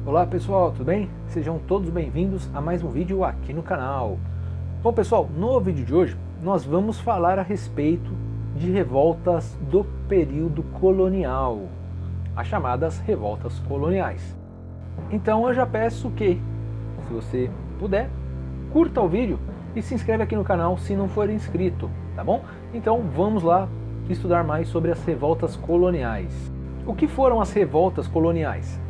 Olá pessoal, tudo bem? Sejam todos bem-vindos a mais um vídeo aqui no canal. Bom pessoal, no vídeo de hoje nós vamos falar a respeito de revoltas do período colonial, as chamadas revoltas coloniais. Então eu já peço que, se você puder, curta o vídeo e se inscreve aqui no canal se não for inscrito, tá bom? Então vamos lá estudar mais sobre as revoltas coloniais. O que foram as revoltas coloniais?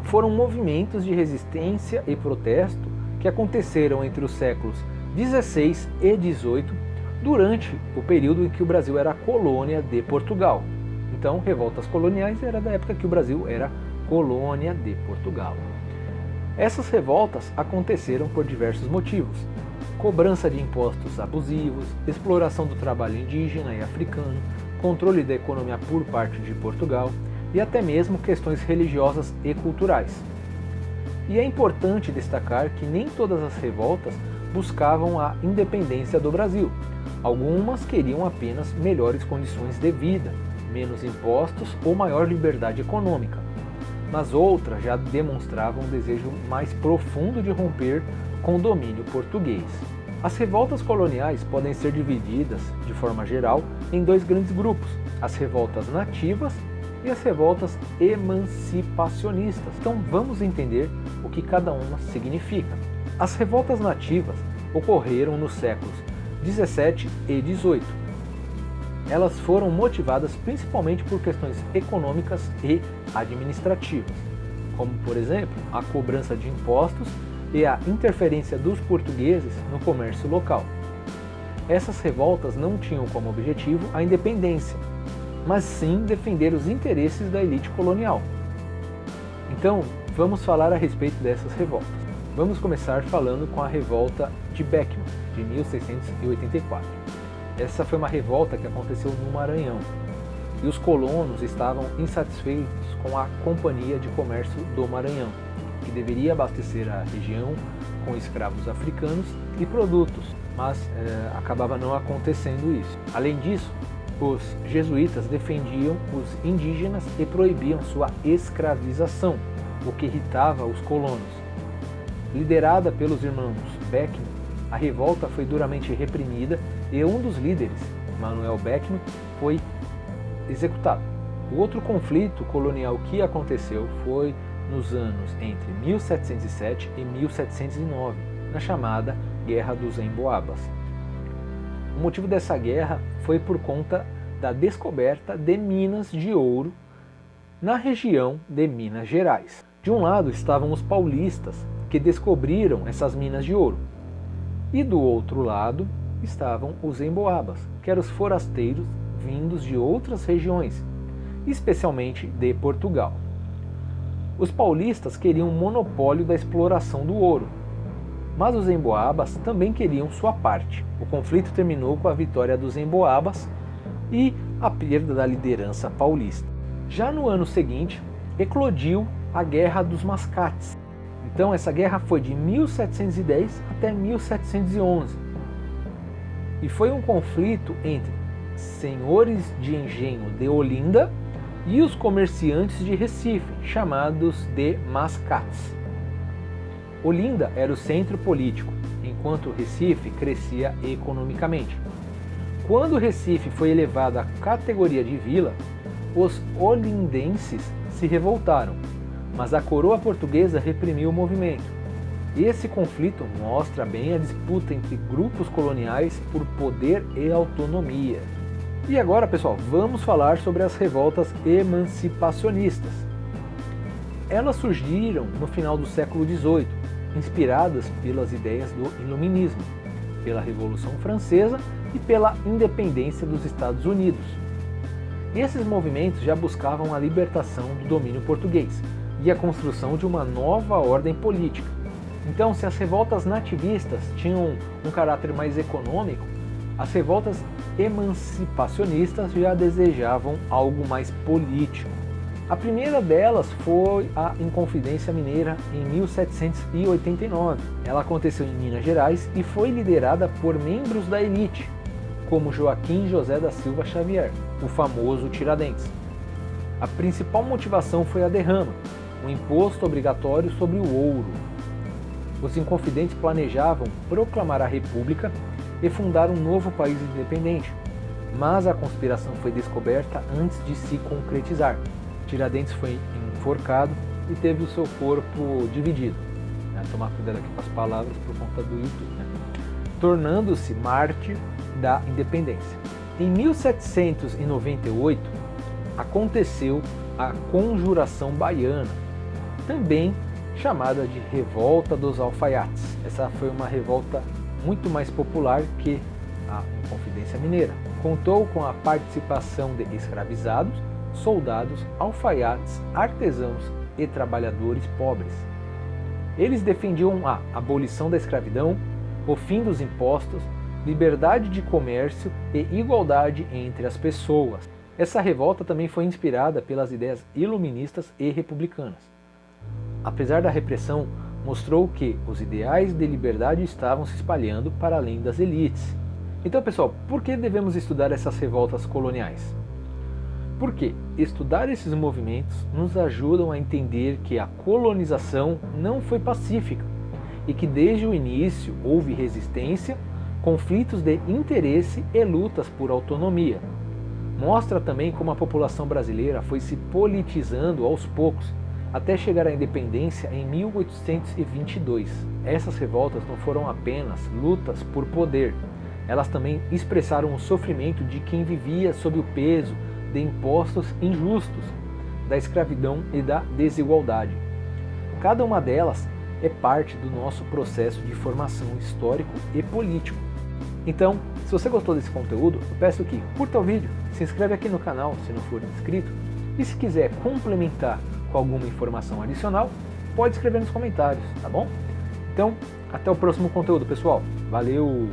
Foram movimentos de resistência e protesto que aconteceram entre os séculos 16 e 18, durante o período em que o Brasil era colônia de Portugal. Então, revoltas coloniais era da época que o Brasil era colônia de Portugal. Essas revoltas aconteceram por diversos motivos: cobrança de impostos abusivos, exploração do trabalho indígena e africano, controle da economia por parte de Portugal, e até mesmo questões religiosas e culturais. E é importante destacar que nem todas as revoltas buscavam a independência do Brasil. Algumas queriam apenas melhores condições de vida, menos impostos ou maior liberdade econômica. Mas outras já demonstravam um desejo mais profundo de romper com o domínio português. As revoltas coloniais podem ser divididas, de forma geral, em dois grandes grupos: as revoltas nativas e as revoltas emancipacionistas. Então vamos entender o que cada uma significa. As revoltas nativas ocorreram nos séculos 17 e 18. Elas foram motivadas principalmente por questões econômicas e administrativas, como por exemplo a cobrança de impostos e a interferência dos portugueses no comércio local. Essas revoltas não tinham como objetivo a independência, mas sim defender os interesses da elite colonial. Então, vamos falar a respeito dessas revoltas. Vamos começar falando com a revolta de Beckman, de 1684. Essa foi uma revolta que aconteceu no Maranhão, e os colonos estavam insatisfeitos com a Companhia de Comércio do Maranhão, que deveria abastecer a região com escravos africanos e produtos, mas acabava não acontecendo isso. Além disso, os jesuítas defendiam os indígenas e proibiam sua escravização, o que irritava os colonos. Liderada pelos irmãos Beckman, a revolta foi duramente reprimida e um dos líderes, Manuel Beckman, foi executado. O outro conflito colonial que aconteceu foi nos anos entre 1707 e 1709, na chamada Guerra dos Emboabas. O motivo dessa guerra foi por conta da descoberta de minas de ouro na região de Minas Gerais. De um lado estavam os paulistas, que descobriram essas minas de ouro, e do outro lado estavam os emboabas, que eram os forasteiros vindos de outras regiões, especialmente de Portugal. Os paulistas queriam o monopólio da exploração do ouro, mas os emboabas também queriam sua parte. O conflito terminou com a vitória dos emboabas e a perda da liderança paulista. Já no ano seguinte, eclodiu a Guerra dos Mascates. Então essa guerra foi de 1710 até 1711. E foi um conflito entre senhores de engenho de Olinda e os comerciantes de Recife, chamados de mascates. Olinda era o centro político, enquanto Recife crescia economicamente. Quando Recife foi elevado à categoria de vila, os olindenses se revoltaram, mas a coroa portuguesa reprimiu o movimento. Esse conflito mostra bem a disputa entre grupos coloniais por poder e autonomia. E agora, pessoal, vamos falar sobre as revoltas emancipacionistas. Elas surgiram no final do século XVIII, inspiradas pelas ideias do Iluminismo, pela Revolução Francesa e pela independência dos Estados Unidos. Esses movimentos já buscavam a libertação do domínio português e a construção de uma nova ordem política. Então, se as revoltas nativistas tinham um caráter mais econômico, as revoltas emancipacionistas já desejavam algo mais político. A primeira delas foi a Inconfidência Mineira em 1789. Ela aconteceu em Minas Gerais e foi liderada por membros da elite, como Joaquim José da Silva Xavier, o famoso Tiradentes. A principal motivação foi a derrama, um imposto obrigatório sobre o ouro. Os inconfidentes planejavam proclamar a república e fundar um novo país independente, mas a conspiração foi descoberta antes de se concretizar. Tiradentes foi enforcado e teve o seu corpo dividido. Tomar cuidado aqui com as palavras por conta do YouTube, né? Tornando-se mártir da independência. Em 1798 aconteceu a Conjuração Baiana, também chamada de Revolta dos Alfaiates. Essa foi uma revolta muito mais popular que a Inconfidência Mineira. Contou com a participação de escravizados, soldados, alfaiates, artesãos e trabalhadores pobres. Eles defendiam a abolição da escravidão, o fim dos impostos, liberdade de comércio e igualdade entre as pessoas. Essa revolta também foi inspirada pelas ideias iluministas e republicanas. Apesar da repressão, mostrou que os ideais de liberdade estavam se espalhando para além das elites. Então, pessoal, por que devemos estudar essas revoltas coloniais? Porque estudar esses movimentos nos ajudam a entender que a colonização não foi pacífica e que desde o início houve resistência, conflitos de interesse e lutas por autonomia. Mostra também como a população brasileira foi se politizando aos poucos até chegar à independência em 1822. Essas revoltas não foram apenas lutas por poder, elas também expressaram o sofrimento de quem vivia sob o peso de impostos injustos, da escravidão e da desigualdade. Cada uma delas é parte do nosso processo de formação histórico e político. Então, se você gostou desse conteúdo, eu peço que curta o vídeo, se inscreve aqui no canal se não for inscrito, e se quiser complementar com alguma informação adicional, pode escrever nos comentários, tá bom? Então, até o próximo conteúdo, pessoal. Valeu!